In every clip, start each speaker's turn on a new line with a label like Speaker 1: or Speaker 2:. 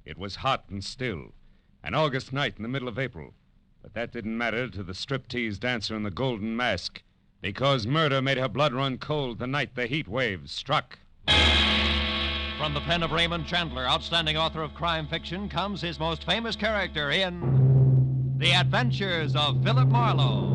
Speaker 1: It was hot and still, an August night in the middle of April. But that didn't matter to the striptease dancer in the golden mask, because murder made her blood run cold the night the heat wave struck.
Speaker 2: From the pen of Raymond Chandler, outstanding author of crime fiction, comes his most famous character in The Adventures of Philip Marlowe.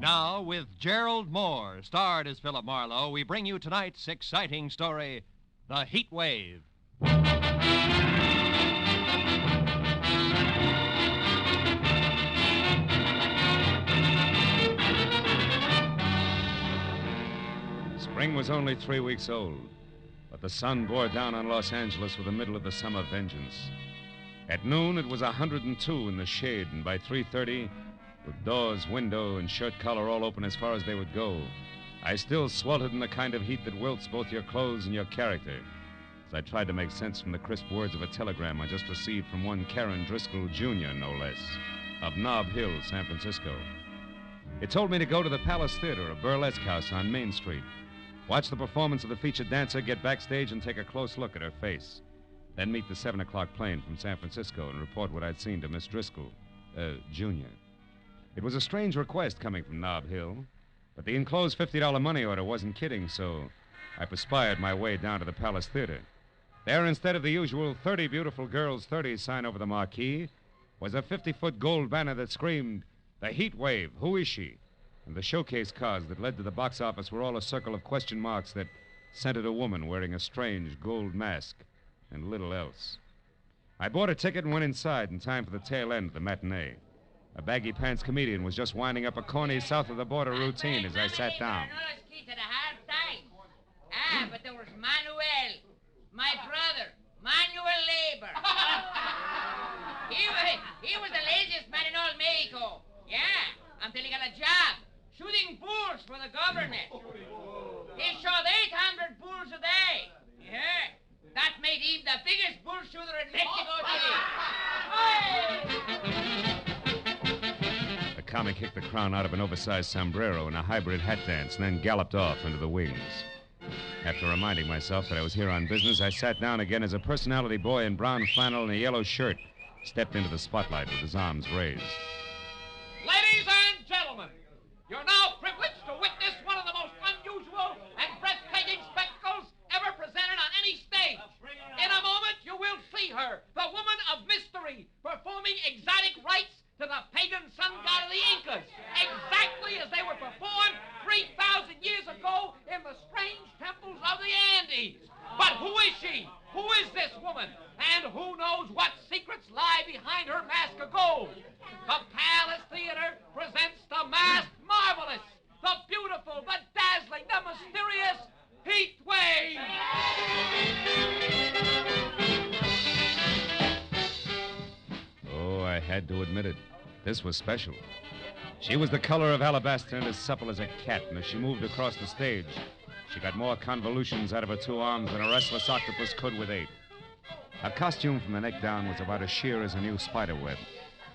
Speaker 2: Now, with Gerald Moore, starred as Philip Marlowe, we bring you tonight's exciting story, The Heat Wave.
Speaker 1: Spring was only 3 weeks old, but the sun bore down on Los Angeles with the middle of the summer vengeance. At noon, it was 102 in the shade, and by 3:30, with doors, window, and shirt collar all open as far as they would go, I still sweltered in the kind of heat that wilts both your clothes and your character, as I tried to make sense from the crisp words of a telegram I just received from one Karen Driscoll, Jr., no less, of Nob Hill, San Francisco. It told me to go to the Palace Theater, a burlesque house on Main Street, watch the performance of the featured dancer, get backstage, and take a close look at her face. Then meet the 7 o'clock plane from San Francisco and report what I'd seen to Miss Driscoll, Jr. It was a strange request coming from Nob Hill, but the enclosed $50 money order wasn't kidding, so I perspired my way down to the Palace Theater. There, instead of the usual 30 beautiful girls, 30 sign over the marquee, was a 50-foot gold banner that screamed, "The Heat Wave, who is she?" And the showcase cars that led to the box office were all a circle of question marks that centered a woman wearing a strange gold mask and little else. I bought a ticket and went inside in time for the tail end of the matinee. A baggy pants comedian was just winding up a corny south-of-the-border routine as I sat down.
Speaker 3: But there was Manuel, my brother, manual labor. he was the laziest man in all Mexico. Yeah, until he got a job shooting bulls for the government. He shot 800 bulls a day. Yeah, that made him the biggest bull shooter in Mexico City.
Speaker 1: The comic kicked the crown out of an oversized sombrero in a hybrid hat dance and then galloped off into the wings. After reminding myself that I was here on business, I sat down again as a personality boy in brown flannel and a yellow shirt stepped into the spotlight with his arms raised.
Speaker 4: Ladies and gentlemen, you're now privileged to witness one of the most unusual and breathtaking spectacles ever presented on any stage. In a moment, you will see her, the woman of mystery, performing exotic rites to the pagan sun god of the Incas, exactly as they were performed 3,000 years ago in the strange temples of the Andes. But who is she? Who is this woman? And who knows what secrets lie behind her mask of gold? The Palace Theater presents the masked marvelous, the beautiful, the dazzling, the mysterious Heat Wave.
Speaker 1: Oh, I had to admit it. This was special. She was the color of alabaster and as supple as a cat, and as she moved across the stage, she got more convolutions out of her two arms than a restless octopus could with 8. Her costume from the neck down was about as sheer as a new spider web,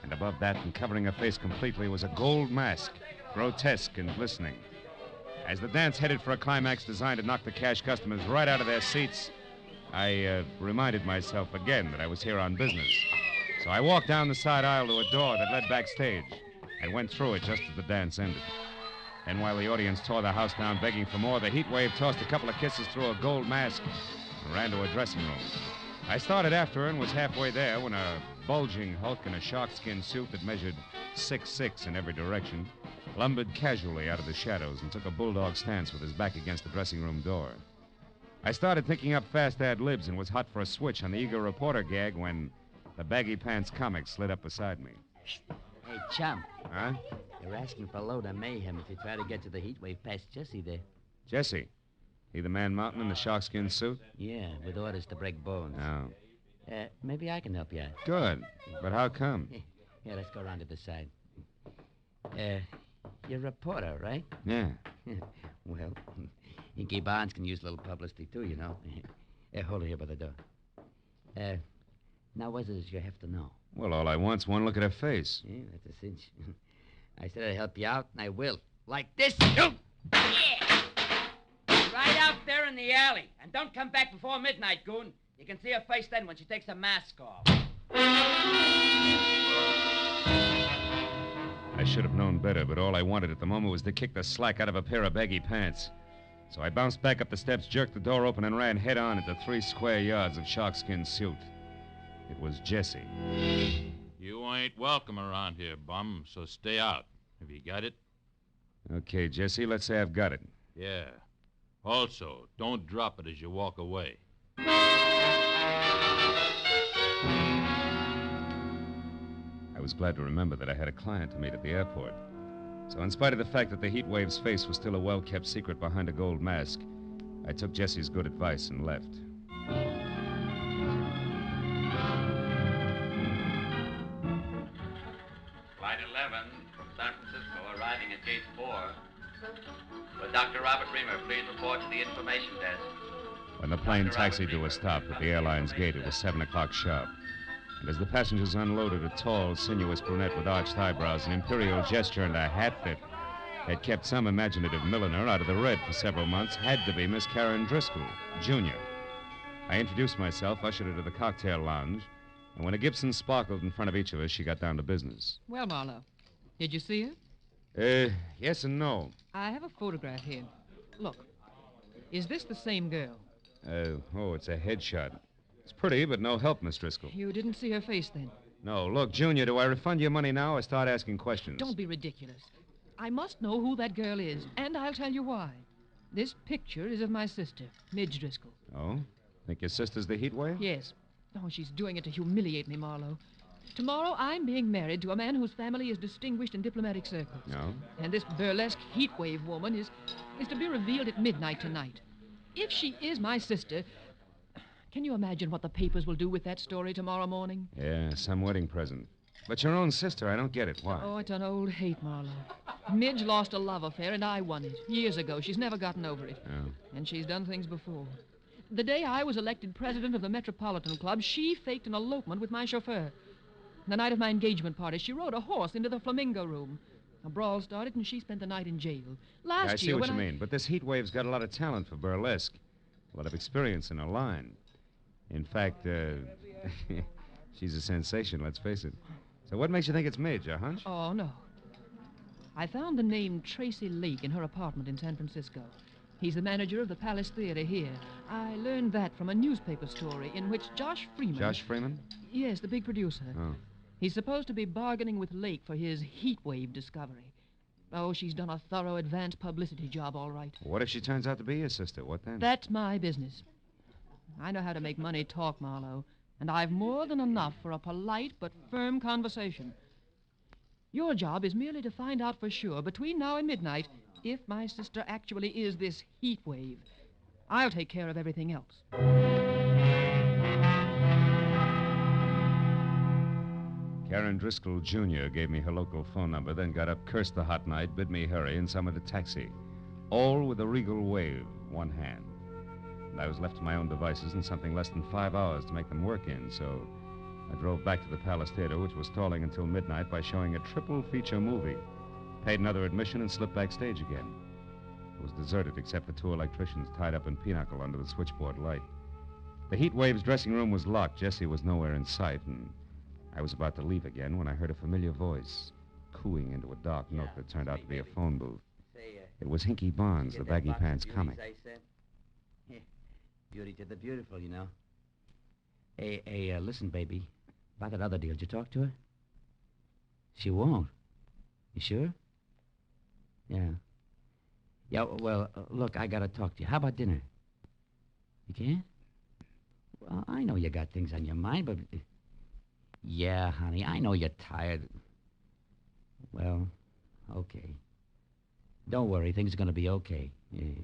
Speaker 1: and above that, and covering her face completely, was a gold mask, grotesque and glistening. As the dance headed for a climax designed to knock the cash customers right out of their seats, I reminded myself again that I was here on business. So I walked down the side aisle to a door that led backstage and went through it just as the dance ended. And while the audience tore the house down begging for more, the Heat Wave tossed a couple of kisses through a gold mask and ran to a dressing room. I started after her and was halfway there when a bulging hulk in a sharkskin suit that measured 6'6" in every direction lumbered casually out of the shadows and took a bulldog stance with his back against the dressing room door. I started thinking up fast ad libs and was hot for a switch on the eager reporter gag when the baggy pants comic slid up beside me.
Speaker 5: Hey, chum.
Speaker 1: Huh?
Speaker 5: They're asking for a load of mayhem if you try to get to the heat wave past Jesse there.
Speaker 1: Jesse? He the man mountain in the sharkskin suit?
Speaker 5: Yeah, with orders to break bones.
Speaker 1: Oh.
Speaker 5: Maybe I can help you out.
Speaker 1: Good. But how come?
Speaker 5: Yeah, let's go around to the side. You're a reporter, right?
Speaker 1: Yeah.
Speaker 5: Well, Inky Barnes can use a little publicity, too, you know. Hold her here by the door. Now, what does you have to know?
Speaker 1: Well, all I want's one look at her face.
Speaker 5: Yeah, that's a cinch. I said I'd help you out, and I will. Like this.
Speaker 3: Yeah. Right out there in the alley. And don't come back before midnight, goon. You can see her face then when she takes the mask off.
Speaker 1: I should have known better, but all I wanted at the moment was to kick the slack out of a pair of baggy pants. So I bounced back up the steps, jerked the door open, and ran head-on into 3 square yards of sharkskin suit. It was Jesse.
Speaker 6: You ain't welcome around here, bum, so stay out. Have you got it?
Speaker 1: Okay, Jesse, let's say I've got it.
Speaker 6: Yeah. Also, don't drop it as you walk away.
Speaker 1: I was glad to remember that I had a client to meet at the airport. So in spite of the fact that the heat wave's face was still a well-kept secret behind a gold mask, I took Jesse's good advice and left.
Speaker 7: Flight 11 from San Francisco arriving at Gate 4. Will Dr. Robert Reamer please report to the information desk?
Speaker 1: When the plane taxied to a stop at the airline's gate, it was 7 o'clock sharp. And as the passengers unloaded, a tall, sinuous brunette with arched eyebrows, an imperial gesture, and a hat that had kept some imaginative milliner out of the red for several months had to be Miss Karen Driscoll, Jr. I introduced myself, ushered her to the cocktail lounge, and when a Gibson sparkled in front of each of us, she got down to business.
Speaker 8: Well, Marlowe, did you see her?
Speaker 1: Yes and no.
Speaker 8: I have a photograph here. Look, is this the same girl?
Speaker 1: It's a headshot. It's pretty, but no help, Miss Driscoll.
Speaker 8: You didn't see her face then?
Speaker 1: No. Look, Junior, do I refund your money now or start asking questions?
Speaker 8: Don't be ridiculous. I must know who that girl is, and I'll tell you why. This picture is of my sister, Midge Driscoll.
Speaker 1: Oh? Think your sister's the heat wave?
Speaker 8: Yes. Oh, she's doing it to humiliate me, Marlowe. Tomorrow I'm being married to a man whose family is distinguished in diplomatic circles.
Speaker 1: No?
Speaker 8: And this burlesque heat wave woman is to be revealed at midnight tonight. If she is my sister, can you imagine what the papers will do with that story tomorrow morning?
Speaker 1: Yeah, some wedding present. But your own sister, I don't get it. Why?
Speaker 8: Oh, it's an old hate, Marlowe. Midge lost a love affair, and I won it. Years ago. She's never gotten over it.
Speaker 1: Oh.
Speaker 8: And she's done things before. The day I was elected president of the Metropolitan Club, she faked an elopement with my chauffeur. The night of my engagement party, she rode a horse into the Flamingo Room. A brawl started, and she spent the night in jail. Last
Speaker 1: I see
Speaker 8: year,
Speaker 1: what
Speaker 8: when
Speaker 1: you mean, but this heat wave's got a lot of talent for burlesque. A lot of experience in her line. In fact, she's a sensation, let's face it. So what makes you think it's Midge, a hunch?
Speaker 8: Oh, no. I found the name Tracy Lake in her apartment in San Francisco. He's the manager of the Palace Theater here. I learned that from a newspaper story in which Josh Freeman...
Speaker 1: Josh Freeman?
Speaker 8: Yes, the big producer.
Speaker 1: Oh.
Speaker 8: He's supposed to be bargaining with Lake for his heat wave discovery. Oh, she's done a thorough advance publicity job, all right.
Speaker 1: What if she turns out to be your sister? What then?
Speaker 8: That's my business. I know how to make money talk, Marlowe, and I've more than enough for a polite but firm conversation. Your job is merely to find out for sure, between now and midnight, if my sister actually is this heat wave. I'll take care of everything else.
Speaker 1: Karen Driscoll, Jr. gave me her local phone number, then got up, cursed the hot night, bid me hurry, and summoned a taxi. All with a regal wave, one hand. And I was left to my own devices in something less than 5 hours to make them work in, so I drove back to the Palace Theater, which was stalling until midnight by showing a triple feature movie. Paid another admission and slipped backstage again. It was deserted except for 2 electricians tied up in pinochle under the switchboard light. The heat wave's dressing room was locked. Jessie was nowhere in sight, and I was about to leave again when I heard a familiar voice cooing into a dark note that turned out to be a phone booth. It was Hinky Barnes, the baggy pants comic.
Speaker 5: Beauty to the beautiful, you know. Hey, listen, baby. About that other deal, did you talk to her? She won't. You sure? Yeah. Yeah, well, look, I gotta talk to you. How about dinner? You can't? Well, I know you got things on your mind, but... Yeah, honey, I know you're tired. Well, okay. Don't worry, things are gonna be okay. Yeah,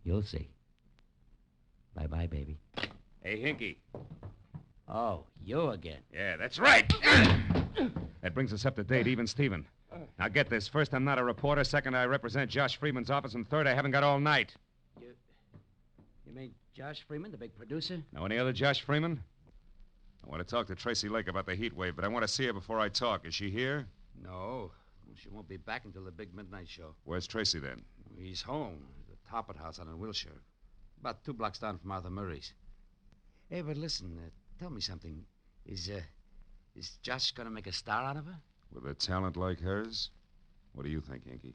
Speaker 5: you'll see. Bye-bye, baby.
Speaker 1: Hey, Hinky.
Speaker 5: Oh, you again.
Speaker 1: Yeah, that's right. That brings us up to date, even Steven. Now get this. First, I'm not a reporter. Second, I represent Josh Freeman's office. And third, I haven't got all night.
Speaker 5: You mean Josh Freeman, the big producer?
Speaker 1: Know any other Josh Freeman? I want to talk to Tracy Lake about the heat wave, but I want to see her before I talk. Is she here?
Speaker 5: No. She won't be back until the big midnight show.
Speaker 1: Where's Tracy, then?
Speaker 5: He's home. The Toppet House out in Wilshire. About 2 blocks down from Arthur Murray's. Hey, but listen, tell me something. Is Josh going to make a star out of her?
Speaker 1: With a talent like hers? What do you think, Inky?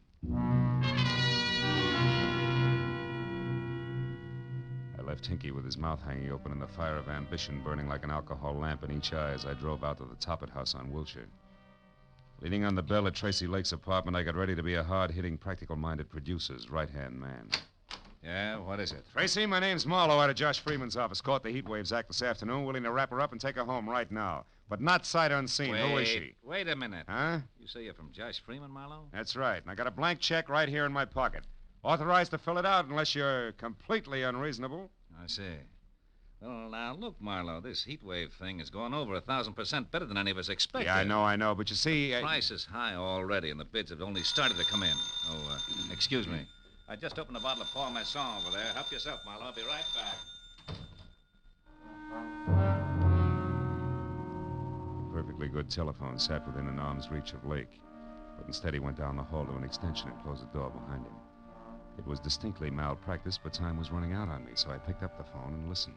Speaker 1: I left Hinky with his mouth hanging open and the fire of ambition burning like an alcohol lamp in each eye as I drove out to the Toppet House on Wilshire. Leaning on the bell at Tracy Lake's apartment, I got ready to be a hard-hitting, practical-minded producer's right-hand man.
Speaker 9: Yeah, what is it?
Speaker 1: Tracy, my name's Marlowe out of Josh Freeman's office. Caught the Heat Waves act this afternoon, willing to wrap her up and take her home right now. But not sight unseen. Who is she?
Speaker 9: Wait a minute.
Speaker 1: Huh?
Speaker 9: You say you're from Josh Freeman, Marlowe?
Speaker 1: That's right. And I got a blank check right here in my pocket. Authorized to fill it out unless you're completely unreasonable.
Speaker 9: I see. Well, now, look, Marlowe, this heat wave thing is going over 1,000% better than any of us expected.
Speaker 1: Yeah, I know. But you see...
Speaker 9: The price is high already, and the bids have only started to come in. Oh, excuse me. I just opened a bottle of Paul Masson over there. Help yourself, Marlowe. I'll be right back.
Speaker 1: A perfectly good telephone sat within an arm's reach of Lake. But instead he went down the hall to an extension and closed the door behind him. It was distinctly malpractice, but time was running out on me, so I picked up the phone and listened.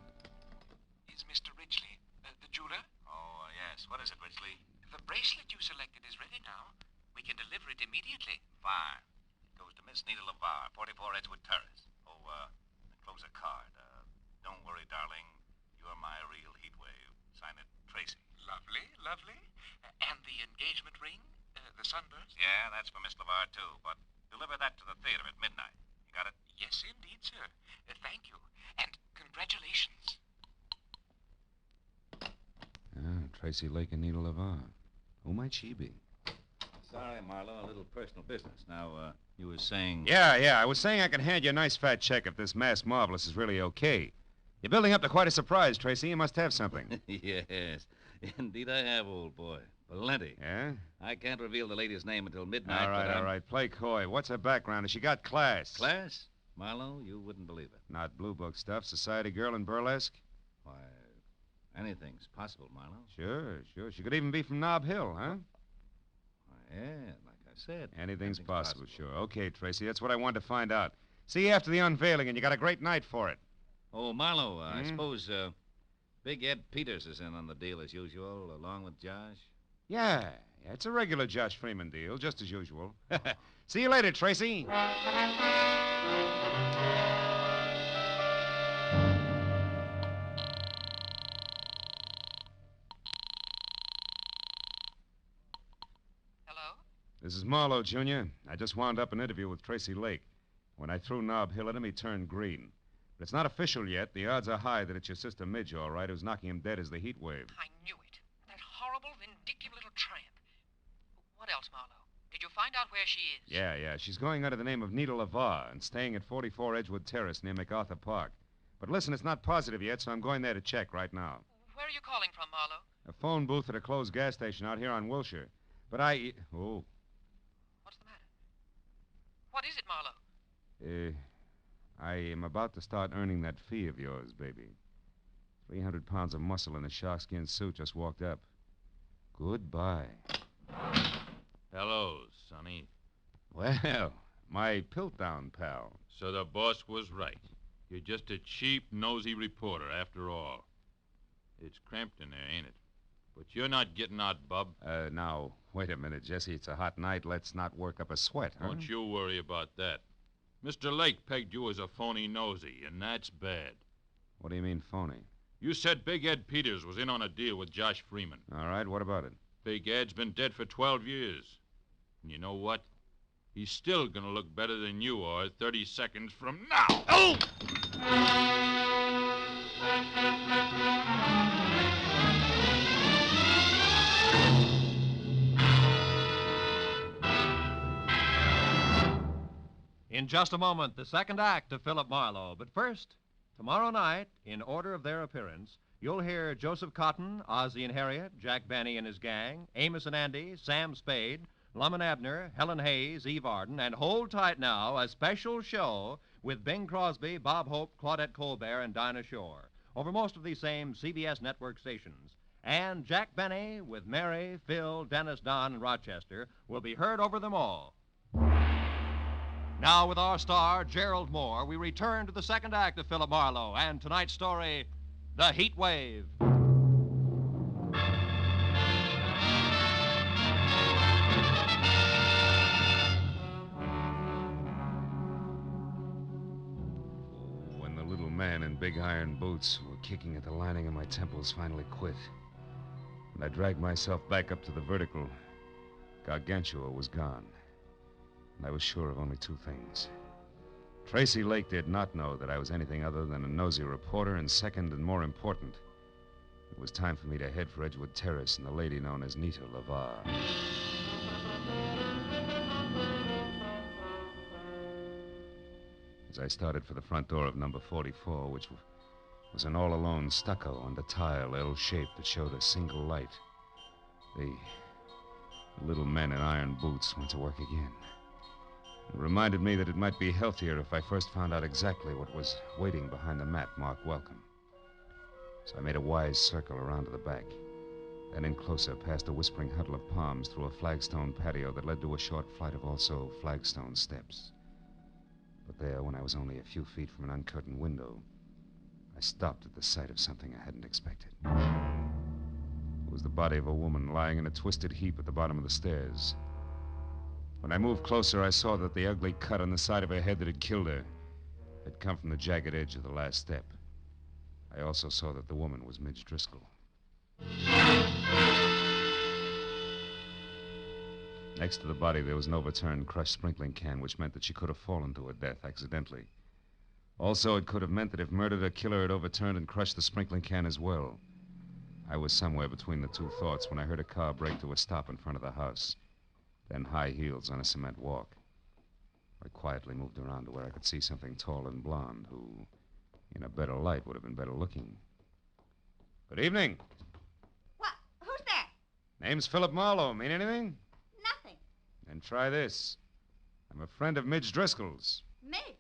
Speaker 10: Is Mr. Ridgely the jeweler?
Speaker 9: Oh, yes. What is it, Ridgely?
Speaker 10: The bracelet you selected is ready now. We can deliver it immediately.
Speaker 9: Fine. It goes to Miss Nita LeVar, 44 Edgewood Terrace. Oh, enclose a card. Don't worry, darling. You're my real heat wave. Sign it, Tracy.
Speaker 10: Lovely, lovely. And the engagement ring? The sunburst?
Speaker 9: Yeah, that's for Miss LeVar, too. But deliver that to the theater at midnight. You got it?
Speaker 10: Yes, indeed, sir. Thank you. And congratulations.
Speaker 1: Tracy Lake and Nita LeVar. Who might she be?
Speaker 9: Sorry, Marlowe, a little personal business. Now, you were saying...
Speaker 1: Yeah. I was saying I could hand you a nice fat check if this mass marvelous is really okay. You're building up to quite a surprise, Tracy. You must have something.
Speaker 9: Yes. Indeed I have, old boy. Plenty.
Speaker 1: Yeah?
Speaker 9: I can't reveal the lady's name until midnight.
Speaker 1: All right. Play coy. What's her background? Has she got class?
Speaker 9: Class? Marlowe, you wouldn't believe it.
Speaker 1: Not blue book stuff. Society girl in burlesque?
Speaker 9: Why, anything's possible, Marlowe.
Speaker 1: Sure. She could even be from Nob Hill, huh?
Speaker 9: Yeah, like I said.
Speaker 1: Anything's possible, sure. Okay, Tracy, that's what I wanted to find out. See you after the unveiling, and you got a great night for it.
Speaker 9: Oh, Marlowe, I suppose Big Ed Peters is in on the deal as usual, along with Josh?
Speaker 1: Yeah, it's a regular Josh Freeman deal, just as usual. See you later, Tracy.
Speaker 10: Hello?
Speaker 1: This is Marlowe, Jr. I just wound up an interview with Tracy Lake. When I threw Nob Hill at him, he turned green. But it's not official yet. The odds are high that it's your sister Midge, all right, who's knocking him dead as the heat wave.
Speaker 10: I knew it. That horrible, vindictive little tramp. What else, Marlowe? Did you find out where she is?
Speaker 1: Yeah. She's going under the name of Nita LeVar and staying at 44 Edgewood Terrace near MacArthur Park. But listen, it's not positive yet, so I'm going there to check right now.
Speaker 10: Where are you calling from, Marlowe?
Speaker 1: A phone booth at a closed gas station out here on Wilshire. But Oh.
Speaker 10: What's the matter? What is it, Marlowe?
Speaker 1: I am about to start earning that fee of yours, baby. 300 pounds of muscle in a sharkskin suit just walked up. Goodbye.
Speaker 6: Hello, Sonny.
Speaker 1: Well, my Piltdown pal.
Speaker 6: So the boss was right. You're just a cheap, nosy reporter, after all. It's cramped in there, ain't it? But you're not getting out, bub.
Speaker 1: Now, wait a minute, Jesse. It's a hot night. Let's not work up a sweat, huh?
Speaker 6: Don't you worry about that. Mr. Lake pegged you as a phony nosy, and that's bad.
Speaker 1: What do you mean, phony?
Speaker 6: You said Big Ed Peters was in on a deal with Josh Freeman.
Speaker 1: All right, what about it?
Speaker 6: Big Ed's been dead for 12 years. And you know what? He's still gonna look better than you are 30 seconds from now. Oh!
Speaker 2: In just a moment, the second act of Philip Marlowe. But first, tomorrow night, in order of their appearance, you'll hear Joseph Cotton, Ozzie and Harriet, Jack Benny and his gang, Amos and Andy, Sam Spade, Lum and Abner, Helen Hayes, Eve Arden, and hold tight now, a special show with Bing Crosby, Bob Hope, Claudette Colbert, and Dinah Shore over most of these same CBS network stations. And Jack Benny with Mary, Phil, Dennis, Don, and Rochester will be heard over them all. Now, with our star, Gerald Moore, we return to the second act of Philip Marlowe and tonight's story, The Heat Wave.
Speaker 1: When the little man in big iron boots who were kicking at the lining of my temples finally quit, and I dragged myself back up to the vertical, Gargantua was gone. And I was sure of only two things. Tracy Lake did not know that I was anything other than a nosy reporter, and second and more important, it was time for me to head for Edgewood Terrace and the lady known as Nita LaVar. As I started for the front door of number 44, which was an all-alone stucco under tile L-shaped that showed a single light, the little men in iron boots went to work again. It reminded me that it might be healthier if I first found out exactly what was waiting behind the mat marked welcome. So I made a wise circle around to the back, then in closer past a whispering huddle of palms through a flagstone patio that led to a short flight of also flagstone steps. But there, when I was only a few feet from an uncurtained window, I stopped at the sight of something I hadn't expected. It was the body of a woman lying in a twisted heap at the bottom of the stairs. When I moved closer, I saw that the ugly cut on the side of her head that had killed her had come from the jagged edge of the last step. I also saw that the woman was Midge Driscoll. Next to the body, there was an overturned, crushed sprinkling can, which meant that she could have fallen to her death accidentally. Also, it could have meant that if murdered, her killer had overturned and crushed the sprinkling can as well. I was somewhere between the two thoughts when I heard a car brake to a stop in front of the house. Then high heels on a cement walk. I quietly moved around to where I could see something tall and blonde who, in a better light, would have been better looking. Good evening.
Speaker 11: What? Who's there?
Speaker 1: Name's Philip Marlowe. Mean anything?
Speaker 11: Nothing.
Speaker 1: Then try this. I'm a friend of Midge Driscoll's.
Speaker 11: Midge?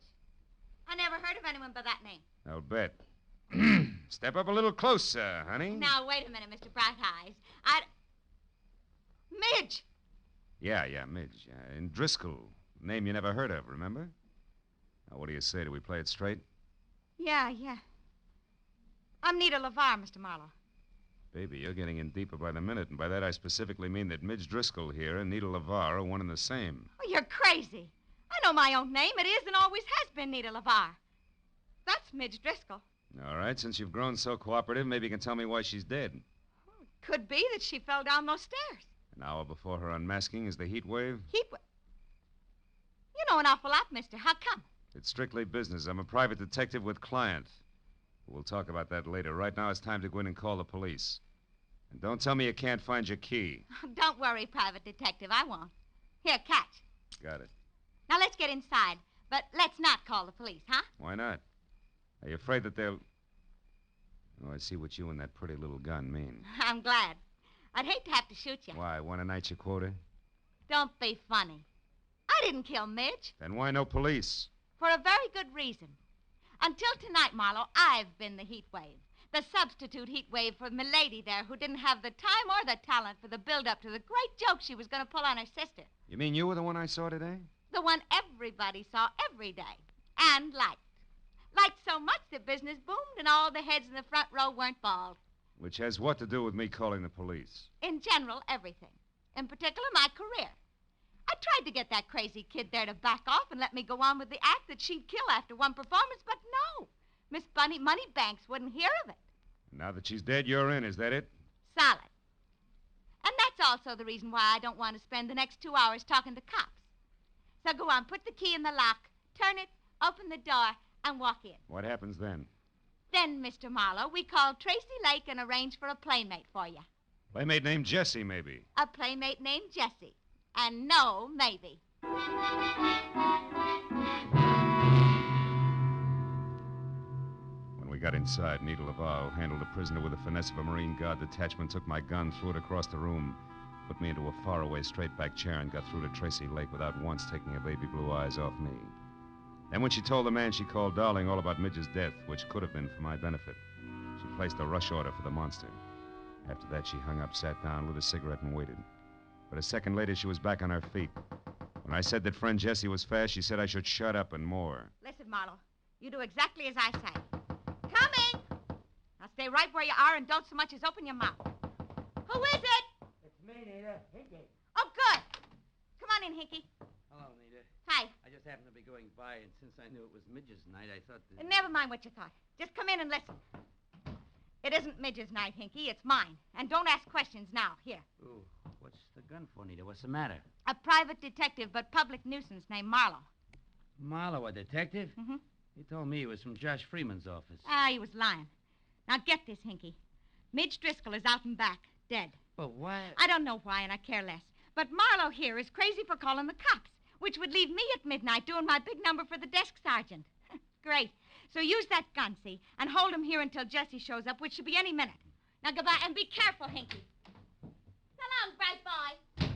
Speaker 11: I never heard of anyone by that name.
Speaker 1: I'll bet. Step up a little closer, honey.
Speaker 11: Now, wait a minute, Mr. Bright Eyes. Midge!
Speaker 1: Yeah, Midge. And Driscoll. Name you never heard of, remember? Now, what do you say? Do we play it straight?
Speaker 11: Yeah. I'm Nita LaVar, Mr. Marlowe.
Speaker 1: Baby, you're getting in deeper by the minute, and by that I specifically mean that Midge Driscoll here and Nita LaVar are one and the same.
Speaker 11: Oh, you're crazy. I know my own name. It is and always has been Nita LaVar. That's Midge Driscoll.
Speaker 1: All right, since you've grown so cooperative, maybe you can tell me why she's dead.
Speaker 11: Oh, it could be that she fell down those stairs.
Speaker 1: An hour before her unmasking is the heat wave?
Speaker 11: You know an awful lot, mister. How come?
Speaker 1: It's strictly business. I'm a private detective with client. We'll talk about that later. Right now, it's time to go in and call the police. And don't tell me you can't find your key.
Speaker 11: Don't worry, private detective. I won't. Here, catch.
Speaker 1: Got it.
Speaker 11: Now, let's get inside. But let's not call the police, huh?
Speaker 1: Why not? Are you afraid that they'll... Oh, I see what you and that pretty little gun mean.
Speaker 11: I'm glad. I'd hate to have to shoot you.
Speaker 1: Why, one a night your quota?
Speaker 11: Don't be funny. I didn't kill Midge.
Speaker 1: Then why no police?
Speaker 11: For a very good reason. Until tonight, Marlowe, I've been the heat wave. The substitute heat wave for Milady there, who didn't have the time or the talent for the build-up to the great joke she was going to pull on her sister.
Speaker 1: You mean you were the one I saw today?
Speaker 11: The one everybody saw every day. And liked. Liked so much that business boomed and all the heads in the front row weren't bald.
Speaker 1: Which has what to do with me calling the police?
Speaker 11: In general, everything. In particular, my career. I tried to get that crazy kid there to back off and let me go on with the act that she'd kill after one performance, but no. Miss Bunny Moneybanks wouldn't hear of it.
Speaker 1: Now that she's dead, you're in, is that it?
Speaker 11: Solid. And that's also the reason why I don't want to spend the next 2 hours talking to cops. So go on, put the key in the lock, turn it, open the door, and walk in.
Speaker 1: What happens then?
Speaker 11: Then, Mr. Marlowe, we call Tracy Lake and arrange for a playmate for you.
Speaker 1: Playmate named Jessie, maybe.
Speaker 11: A playmate named Jessie. And no, maybe.
Speaker 1: When we got inside, Nita LaVar, who handled the prisoner with the finesse of a Marine Guard detachment, took my gun, threw it across the room, put me into a faraway straight-back chair, and got through to Tracy Lake without once taking her baby blue eyes off me. Then when she told the man she called Darling all about Midge's death, which could have been for my benefit, she placed a rush order for the monster. After that, she hung up, sat down, lit a cigarette, and waited. But a second later, she was back on her feet. When I said that friend Jesse was fast, she said I should shut up and more.
Speaker 11: Listen, Marlowe, you do exactly as I say. Coming! Now stay right where you are and don't so much as open your mouth. Who is it?
Speaker 5: It's me, Nita. Hinky.
Speaker 11: Oh, good. Come on in, Hinky.
Speaker 5: Hello, Nita.
Speaker 11: Hi.
Speaker 5: I just happened to be going by, and since I knew it was Midge's night, I thought that...
Speaker 11: Never mind what you thought. Just come in and listen. It isn't Midge's night, Hinky. It's mine. And don't ask questions now. Here.
Speaker 5: Ooh, what's the gun for, Nita? What's the matter?
Speaker 11: A private detective, but public nuisance, named Marlowe.
Speaker 5: Marlowe, a detective?
Speaker 11: Mm-hmm.
Speaker 5: He told me he was from Josh Freeman's office.
Speaker 11: He was lying. Now get this, Hinky. Midge Driscoll is out and back, dead.
Speaker 5: But why?
Speaker 11: I don't know why, and I care less. But Marlowe here is crazy for calling the cops, which would leave me at midnight doing my big number for the desk sergeant. Great. So use that gun, see, and hold him here until Jesse shows up, which should be any minute. Now goodbye, and be careful, Hinky. So long, bright boy.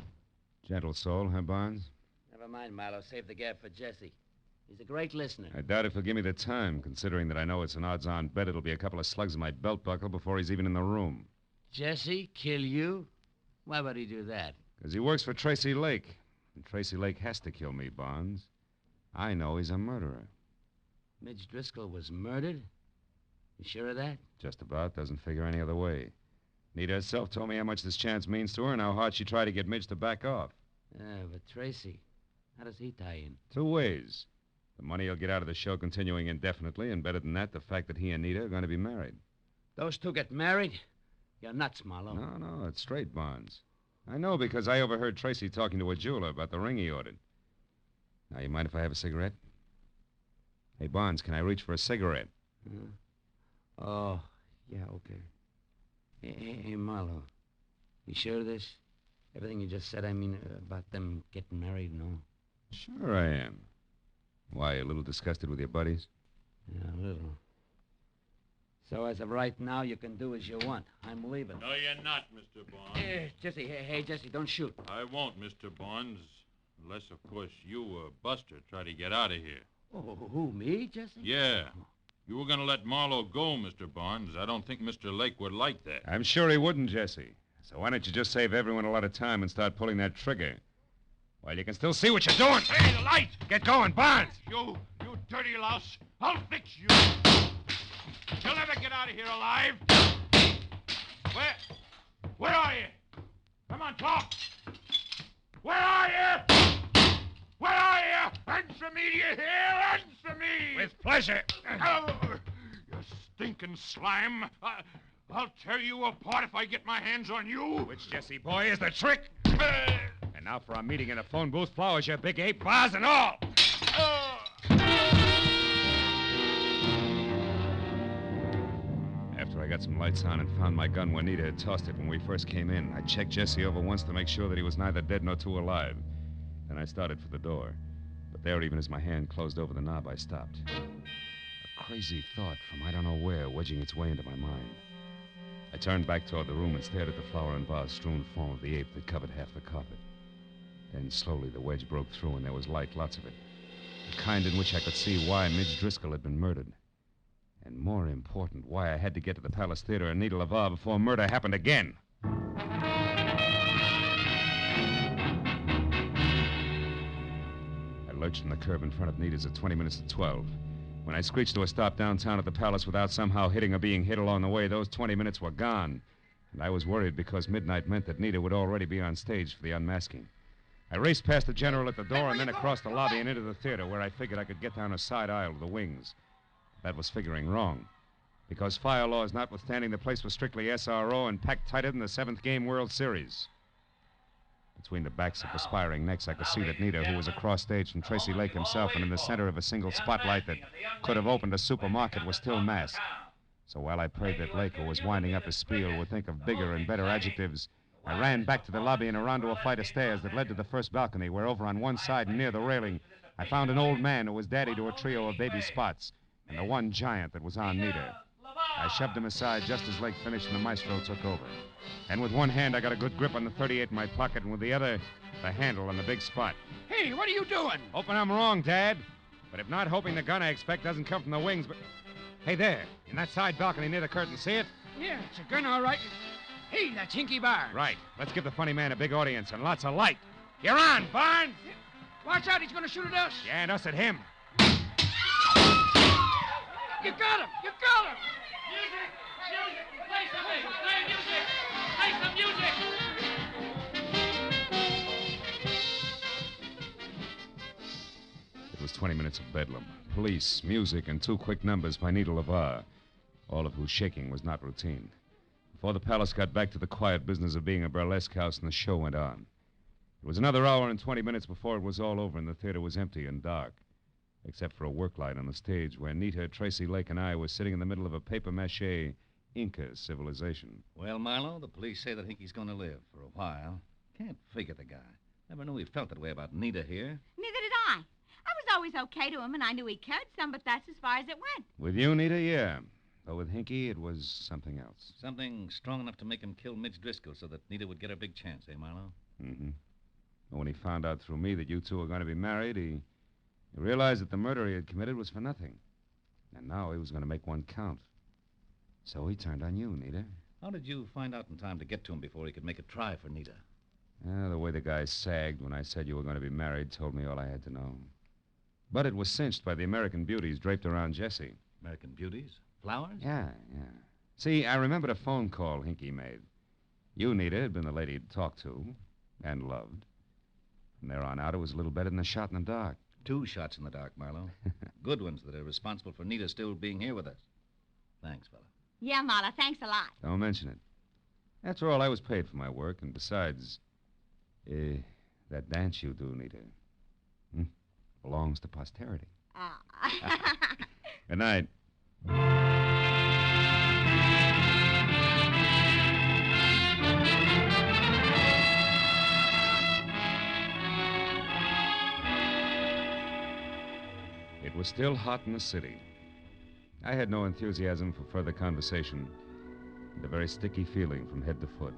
Speaker 1: Gentle soul, huh, Barnes?
Speaker 5: Never mind, Marlowe. Save the gab for Jesse. He's a great listener.
Speaker 1: I doubt if he'll give me the time, considering that I know it's an odds-on bet it'll be a couple of slugs in my belt buckle before he's even in the room.
Speaker 5: Jesse kill you? Why would he do that?
Speaker 1: Because he works for Tracy Lake. And Tracy Lake has to kill me, Barnes. I know he's a murderer.
Speaker 5: Midge Driscoll was murdered? You sure of that?
Speaker 1: Just about. Doesn't figure any other way. Nita herself told me how much this chance means to her and how hard she tried to get Midge to back off.
Speaker 5: Yeah, but Tracy, how does he tie in?
Speaker 1: 2 ways. The money he'll get out of the show continuing indefinitely, and better than that, the fact that he and Nita are going to be married.
Speaker 5: Those two get married? You're nuts, Marlowe.
Speaker 1: No, it's straight, Barnes. I know because I overheard Tracy talking to a jeweler about the ring he ordered. Now, you mind if I have a cigarette? Hey, Barnes, can I reach for a cigarette?
Speaker 5: Oh, yeah, okay. Hey, Marlowe, you sure of this? Everything you just said, I mean, about them getting married, no?
Speaker 1: Sure I am. Why, a little disgusted with your buddies?
Speaker 5: Yeah, a little. So as of right now, you can do as you want. I'm leaving.
Speaker 6: No, you're not, Mr. Barnes.
Speaker 5: Jesse, hey, Jesse, don't shoot.
Speaker 6: I won't, Mr. Barnes. Unless, of course, you or Buster try to get out of here.
Speaker 5: Oh, who, me, Jesse?
Speaker 6: Yeah. You were going to let Marlowe go, Mr. Barnes. I don't think Mr. Lake would like that.
Speaker 1: I'm sure he wouldn't, Jesse. So why don't you just save everyone a lot of time and start pulling that trigger? While you can still see what you're doing.
Speaker 4: Hey, the light!
Speaker 1: Get going, Barnes!
Speaker 4: You dirty louse. I'll fix you. You'll never get out of here alive. Where are you? Come on, talk. Where are you? Where are you? Answer me, do you hear? Answer me!
Speaker 1: With pleasure.
Speaker 4: Oh, you stinking slime. I'll tear you apart if I get my hands on you.
Speaker 1: Which, Jesse boy, is the trick? And now for our meeting in a phone booth, flowers, you big ape, bars and all. After I got some lights on and found my gun where Nita had tossed it when we first came in, I checked Jesse over once to make sure that he was neither dead nor too alive. Then I started for the door. But there, even as my hand closed over the knob, I stopped. A crazy thought from I don't know where wedging its way into my mind. I turned back toward the room and stared at the flower and vase-strewn form of the ape that covered half the carpet. Then slowly the wedge broke through and there was light, lots of it. The kind in which I could see why Midge Driscoll had been murdered. And more important, why I had to get to the Palace Theater and Nita LaVar before murder happened again. I lurched from the curb in front of Nita's at 20 minutes to 12. When I screeched to a stop downtown at the Palace without somehow hitting or being hit along the way, those 20 minutes were gone. And I was worried because midnight meant that Nita would already be on stage for the unmasking. I raced past the general at the door and then across the lobby and into the theater where I figured I could get down a side aisle to the wings. That was figuring wrong. Because fire laws notwithstanding, the place was strictly SRO and packed tighter than the 7th Game World Series. Between the backs of perspiring necks, I could see that Nita, who was across stage from Tracy Lake himself and in the center of a single spotlight that could have opened a supermarket, was still masked. So while I prayed that Lake, who was winding up his spiel, would think of bigger and better adjectives, I ran back to the lobby and around to a flight of stairs that led to the first balcony, where over on one side and near the railing, I found an old man who was daddy to a trio of baby Spots, and the one giant that was on Nita. I shoved him aside just as Lake finished and the maestro took over. And with one hand, I got a good grip on the .38 in my pocket, and with the other, the handle on the big Spot.
Speaker 4: Hey, what are you doing?
Speaker 1: Hoping I'm wrong, Dad. But if not, hoping the gun I expect doesn't come from the wings, but... Hey, there, in that side balcony near the curtain, see it?
Speaker 4: Yeah, it's a gun, all right.
Speaker 3: Hey, that's Hinky Barnes.
Speaker 1: Right. Let's give the funny man a big audience and lots of light. You're on, Barnes!
Speaker 3: Watch out, he's going to shoot at us.
Speaker 1: Yeah, and us at him.
Speaker 3: You got him! You got him!
Speaker 4: Music! Music! Play something! Play music! Play some music!
Speaker 1: It was 20 minutes of bedlam. Police, music, and 2 quick numbers by Nita LeVar, all of whose shaking was not routine. Before the Palace got back to the quiet business of being a burlesque house, and the show went on. It was another hour and 20 minutes before it was all over, and the theater was empty and dark, except for a work light on the stage where Nita, Tracy Lake, and I were sitting in the middle of a papier-mâché Inca civilization.
Speaker 12: Well, Marlowe, the police say that Hinky's going to live for a while. Can't figure the guy. Never knew he felt that way about Nita here.
Speaker 11: Neither did I. I was always okay to him, and I knew he cared some, but that's as far as it went.
Speaker 1: With you, Nita, yeah. Though with Hinky, it was something else.
Speaker 12: Something strong enough to make him kill Midge Driscoll so that Nita would get her big chance, eh, Marlowe?
Speaker 1: Mm-hmm. But when he found out through me that you two were going to be married, he realized that the murder he had committed was for nothing. And now he was going to make one count. So he turned on you, Nita.
Speaker 12: How did you find out in time to get to him before he could make a try for Nita?
Speaker 1: The way the guy sagged when I said you were going to be married told me all I had to know. But it was cinched by the American beauties draped around Jessie.
Speaker 12: American beauties? Flowers?
Speaker 1: Yeah. See, I remembered a phone call Hinky made. You, Nita, had been the lady he'd talked to and loved. From there on out, it was a little better than a shot in the dark.
Speaker 12: 2 shots in the dark, Marlowe. Good ones that are responsible for Nita still being here with us. Thanks, fella.
Speaker 11: Yeah, Marla, thanks a lot.
Speaker 1: Don't mention it. After all, I was paid for my work, and besides, that dance you do, Nita, belongs to posterity. Good night. It was still hot in the city. I had no enthusiasm for further conversation, and a very sticky feeling from head to foot.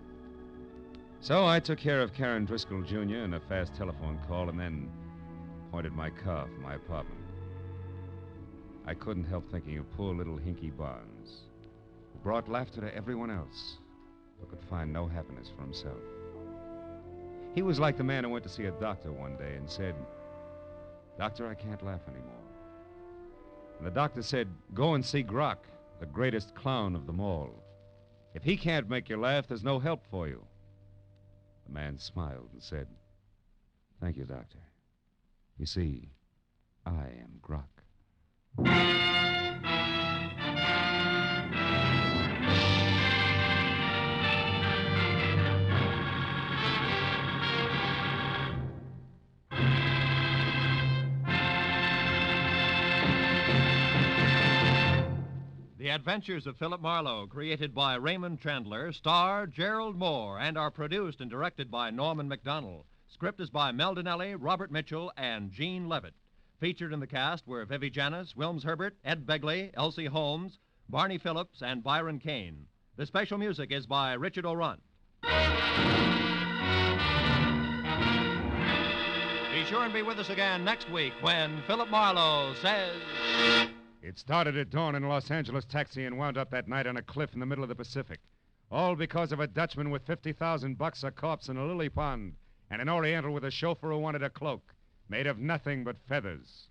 Speaker 1: So I took care of Karen Driscoll Jr. in a fast telephone call and then pointed my car for my apartment. I couldn't help thinking of poor little Hinky Barnes, who brought laughter to everyone else, but could find no happiness for himself. He was like the man who went to see a doctor one day and said, "Doctor, I can't laugh anymore." And the doctor said, "Go and see Grok, the greatest clown of them all. If he can't make you laugh, there's no help for you." The man smiled and said, "Thank you, doctor. You see, I am Grok."
Speaker 2: The Adventures of Philip Marlowe, created by Raymond Chandler, star Gerald Moore, and are produced and directed by Norman MacDonald. Script is by Mel Donnelly, Robert Mitchell, and Gene Levitt. Featured in the cast were Vivi Janis, Wilms Herbert, Ed Begley, Elsie Holmes, Barney Phillips, and Byron Kane. The special music is by Richard O'Runt. Be sure and be with us again next week when Philip Marlowe says...
Speaker 1: It started at dawn in a Los Angeles taxi and wound up that night on a cliff in the middle of the Pacific. All because of a Dutchman with $50,000, a corpse in a lily pond, and an Oriental with a chauffeur who wanted a cloak made of nothing but feathers.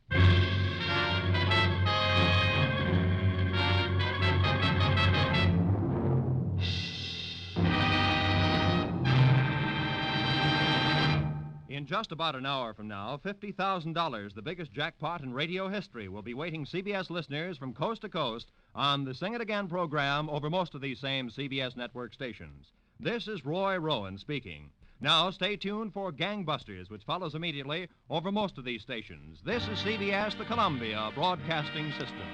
Speaker 2: In just about an hour from now, $50,000, the biggest jackpot in radio history, will be waiting CBS listeners from coast to coast on the Sing It Again program over most of these same CBS network stations. This is Roy Rowan speaking. Now, stay tuned for Gangbusters, which follows immediately over most of these stations. This is CBS, the Columbia Broadcasting System.